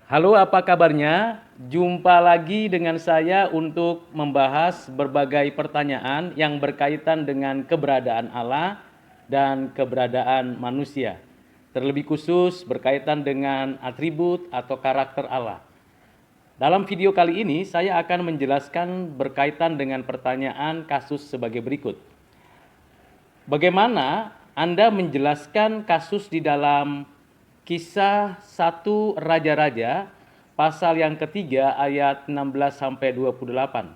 Halo, apa kabarnya? Jumpa lagi dengan saya untuk membahas berbagai pertanyaan yang berkaitan dengan keberadaan Allah dan keberadaan manusia. Terlebih khusus berkaitan dengan atribut atau karakter Allah. Dalam video kali ini saya akan menjelaskan berkaitan dengan pertanyaan kasus sebagai berikut. Bagaimana Anda menjelaskan kasus di dalam Kisah 1 Raja-Raja pasal yang ketiga ayat 16 sampai 28?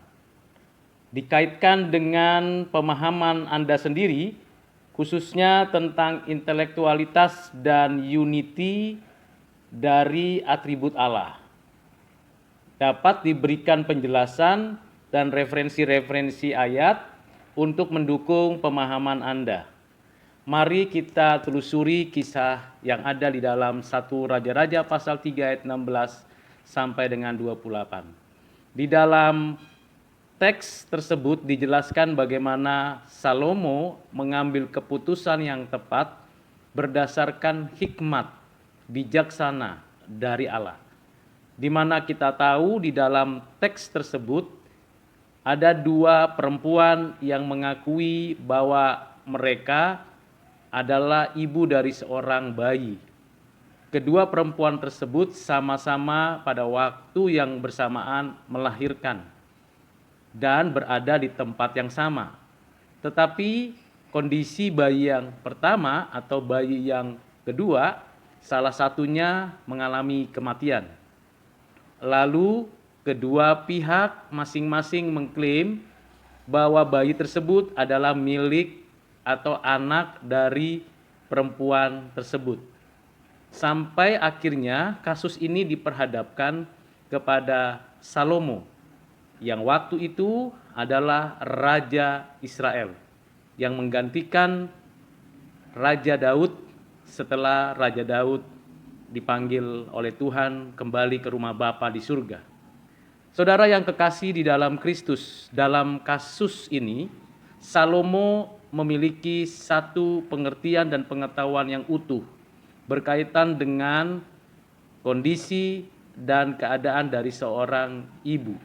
Dikaitkan dengan pemahaman Anda sendiri, khususnya tentang intelektualitas dan unity dari atribut Allah. Dapat diberikan penjelasan dan referensi-referensi ayat untuk mendukung pemahaman Anda. Mari kita telusuri kisah yang ada di dalam 1 Raja-Raja pasal 3 ayat 16 sampai dengan 28. Di dalam teks tersebut dijelaskan bagaimana Salomo mengambil keputusan yang tepat berdasarkan hikmat bijaksana dari Allah. Di mana kita tahu di dalam teks tersebut ada dua perempuan yang mengakui bahwa mereka adalah ibu dari seorang bayi. Kedua perempuan tersebut sama-sama pada waktu yang bersamaan melahirkan dan berada di tempat yang sama. Tetapi kondisi bayi yang pertama atau bayi yang kedua, salah satunya mengalami kematian. Lalu kedua pihak masing-masing mengklaim bahwa bayi tersebut adalah milik atau anak dari perempuan tersebut. Sampai akhirnya kasus ini diperhadapkan kepada Salomo, yang waktu itu adalah Raja Israel, yang menggantikan Raja Daud setelah Raja Daud dipanggil oleh Tuhan kembali ke rumah Bapa di surga. Saudara yang kekasih di dalam Kristus, dalam kasus ini Salomo memiliki satu pengertian dan pengetahuan yang utuh berkaitan dengan kondisi dan keadaan dari seorang ibu.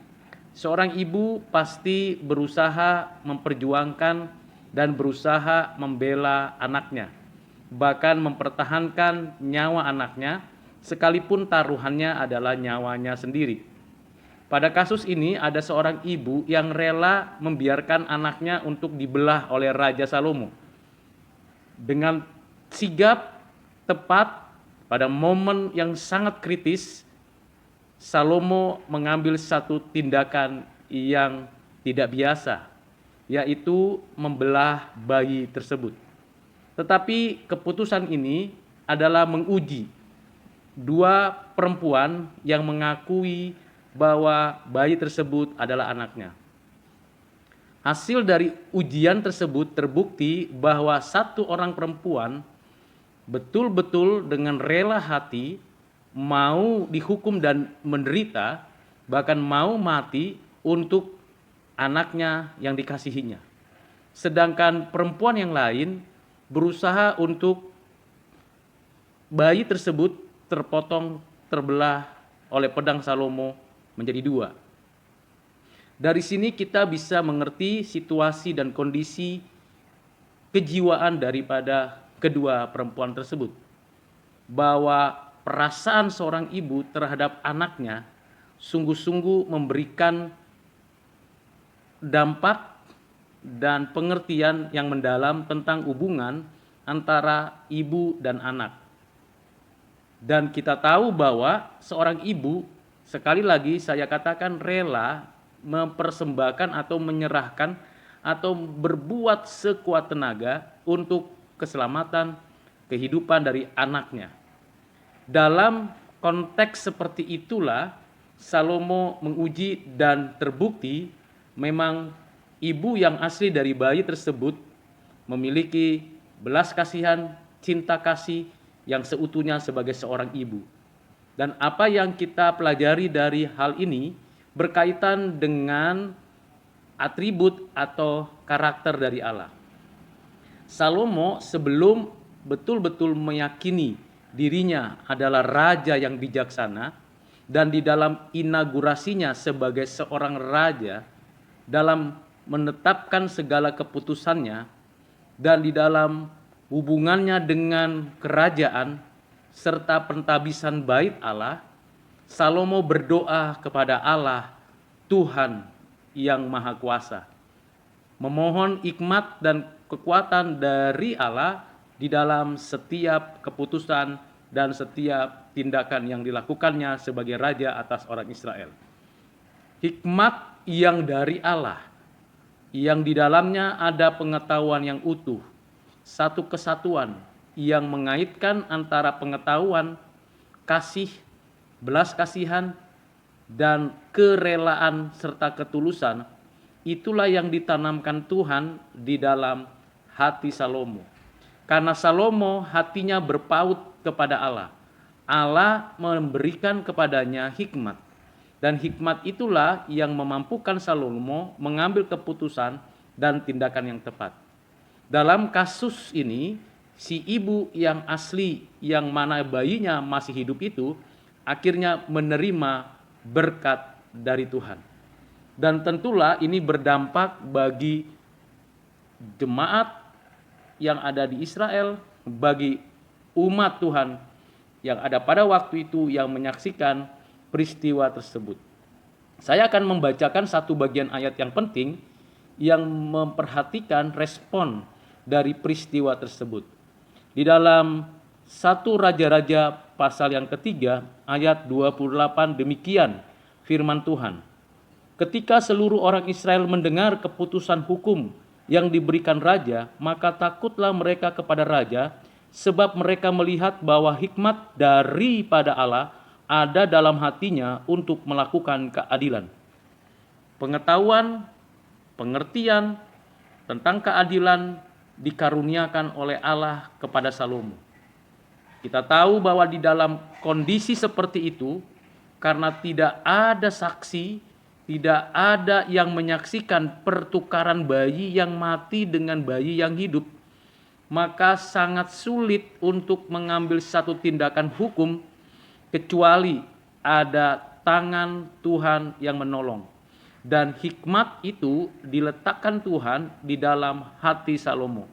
Seorang ibu pasti berusaha memperjuangkan dan berusaha membela anaknya, bahkan mempertahankan nyawa anaknya, sekalipun taruhannya adalah nyawanya sendiri. Pada kasus ini ada seorang ibu yang rela membiarkan anaknya untuk dibelah oleh Raja Salomo. Dengan sigap, tepat, pada momen yang sangat kritis, Salomo mengambil satu tindakan yang tidak biasa, yaitu membelah bayi tersebut. Tetapi keputusan ini adalah menguji dua perempuan yang mengakui bahwa bayi tersebut adalah anaknya. Hasil dari ujian tersebut terbukti bahwa satu orang perempuan betul-betul dengan rela hati mau dihukum dan menderita, bahkan mau mati untuk anaknya yang dikasihinya. Sedangkan perempuan yang lain berusaha untuk bayi tersebut terpotong, terbelah oleh pedang Salomo menjadi dua. Dari sini kita bisa mengerti situasi dan kondisi kejiwaan daripada kedua perempuan tersebut. Bahwa perasaan seorang ibu terhadap anaknya sungguh-sungguh memberikan dampak dan pengertian yang mendalam tentang hubungan antara ibu dan anak. Dan kita tahu bahwa seorang ibu, sekali lagi saya katakan, rela mempersembahkan atau menyerahkan atau berbuat sekuat tenaga untuk keselamatan kehidupan dari anaknya. Dalam konteks seperti itulah Salomo menguji dan terbukti memang ibu yang asli dari bayi tersebut memiliki belas kasihan, cinta kasih yang seutuhnya sebagai seorang ibu. Dan apa yang kita pelajari dari hal ini berkaitan dengan atribut atau karakter dari Allah. Salomo sebelum betul-betul meyakini dirinya adalah raja yang bijaksana, dan di dalam inaugurasinya sebagai seorang raja, dalam menetapkan segala keputusannya, dan di dalam hubungannya dengan kerajaan serta pentabisan bait Allah, Salomo berdoa kepada Allah, Tuhan yang Maha Kuasa, memohon hikmat dan kekuatan dari Allah di dalam setiap keputusan dan setiap tindakan yang dilakukannya sebagai raja atas orang Israel. Hikmat yang dari Allah, yang di dalamnya ada pengetahuan yang utuh, satu kesatuan yang mengaitkan antara pengetahuan, kasih, belas kasihan, dan kerelaan serta ketulusan. Itulah yang ditanamkan Tuhan di dalam hati Salomo. Karena Salomo hatinya berpaut kepada Allah. Allah memberikan kepadanya hikmat. Dan hikmat itulah yang memampukan Salomo mengambil keputusan dan tindakan yang tepat. Dalam kasus ini, si ibu yang asli yang mana bayinya masih hidup itu akhirnya menerima berkat dari Tuhan. Dan tentulah ini berdampak bagi jemaat yang ada di Israel, bagi umat Tuhan yang ada pada waktu itu yang menyaksikan peristiwa tersebut. Saya akan membacakan satu bagian ayat yang penting yang memperhatikan respon dari peristiwa tersebut. Di dalam 1 Raja-Raja pasal yang ketiga ayat 28 demikian firman Tuhan. Ketika seluruh orang Israel mendengar keputusan hukum yang diberikan raja, maka takutlah mereka kepada raja, sebab mereka melihat bahwa hikmat daripada Allah ada dalam hatinya untuk melakukan keadilan. Pengetahuan, pengertian tentang keadilan dikaruniakan oleh Allah kepada Salomo. Kita tahu bahwa di dalam kondisi seperti itu, karena tidak ada saksi, tidak ada yang menyaksikan pertukaran bayi yang mati dengan bayi yang hidup, maka sangat sulit untuk mengambil satu tindakan hukum kecuali ada tangan Tuhan yang menolong. Dan hikmat itu diletakkan Tuhan di dalam hati Salomo.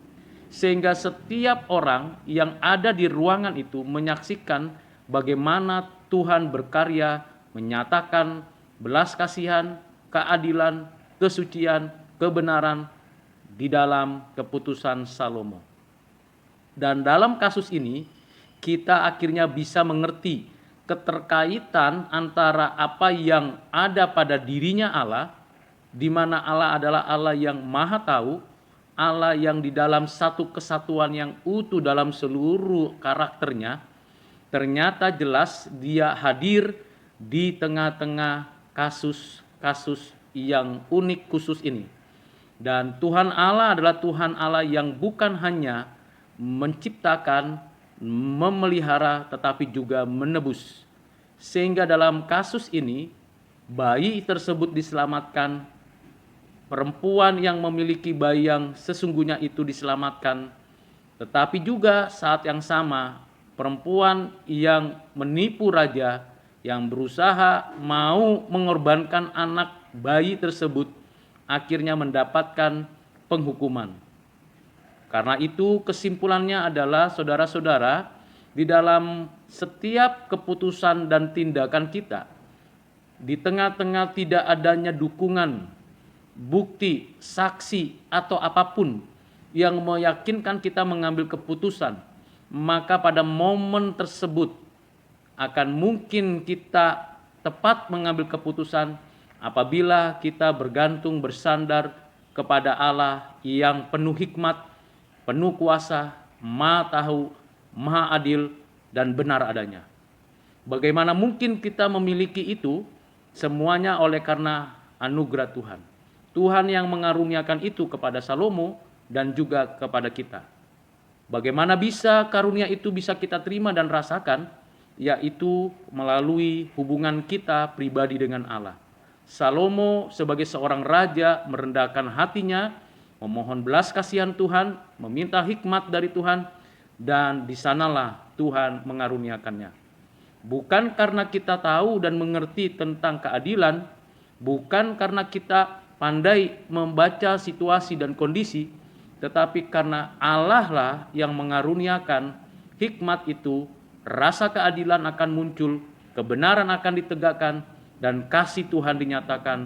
Sehingga setiap orang yang ada di ruangan itu menyaksikan bagaimana Tuhan berkarya menyatakan belas kasihan, keadilan, kesucian, kebenaran di dalam keputusan Salomo. Dan dalam kasus ini kita akhirnya bisa mengerti keterkaitan antara apa yang ada pada dirinya Allah, di mana Allah adalah Allah yang maha tahu, Allah yang di dalam satu kesatuan yang utuh dalam seluruh karakternya, ternyata jelas dia hadir di tengah-tengah kasus-kasus yang unik khusus ini. Dan Tuhan Allah adalah Tuhan Allah yang bukan hanya menciptakan, memelihara, tetapi juga menebus. Sehingga dalam kasus ini, bayi tersebut diselamatkan, perempuan yang memiliki bayi yang sesungguhnya itu diselamatkan, tetapi juga saat yang sama, perempuan yang menipu raja, yang berusaha mau mengorbankan anak bayi tersebut, akhirnya mendapatkan penghukuman. Karena itu kesimpulannya adalah saudara-saudara, di dalam setiap keputusan dan tindakan kita, di tengah-tengah tidak adanya dukungan, bukti, saksi, atau apapun yang meyakinkan kita mengambil keputusan, maka pada momen tersebut akan mungkin kita tepat mengambil keputusan apabila kita bergantung bersandar kepada Allah yang penuh hikmat, penuh kuasa, maha tahu, maha adil, dan benar adanya. Bagaimana mungkin kita memiliki itu? Semuanya oleh karena anugerah Tuhan. Tuhan yang mengaruniakan itu kepada Salomo dan juga kepada kita. Bagaimana bisa karunia itu bisa kita terima dan rasakan? Yaitu melalui hubungan kita pribadi dengan Allah. Salomo sebagai seorang raja merendahkan hatinya, memohon belas kasihan Tuhan, meminta hikmat dari Tuhan, dan di sanalah Tuhan mengaruniakannya. Bukan karena kita tahu dan mengerti tentang keadilan, bukan karena kita pandai membaca situasi dan kondisi, tetapi karena Allah lah yang mengaruniakan hikmat itu, rasa keadilan akan muncul, kebenaran akan ditegakkan, dan kasih Tuhan dinyatakan,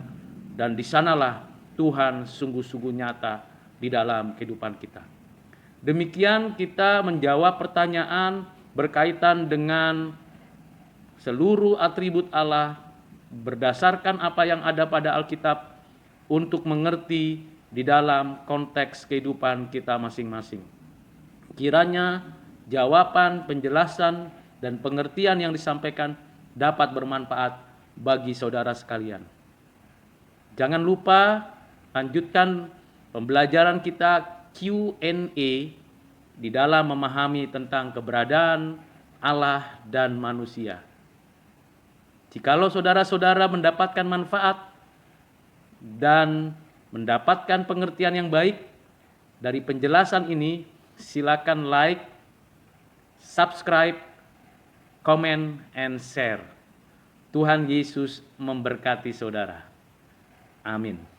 dan di sanalah Tuhan sungguh-sungguh nyata di dalam kehidupan kita. Demikian kita menjawab pertanyaan berkaitan dengan seluruh atribut Allah berdasarkan apa yang ada pada Alkitab untuk mengerti di dalam konteks kehidupan kita masing-masing. Kiranya jawaban, penjelasan, dan pengertian yang disampaikan dapat bermanfaat bagi saudara sekalian. Jangan lupa lanjutkan pembelajaran kita Q&A di dalam memahami tentang keberadaan Allah dan manusia. Jikalau saudara-saudara mendapatkan manfaat dan mendapatkan pengertian yang baik dari penjelasan ini, silakan like, subscribe, comment, and share. Tuhan Yesus memberkati saudara. Amin.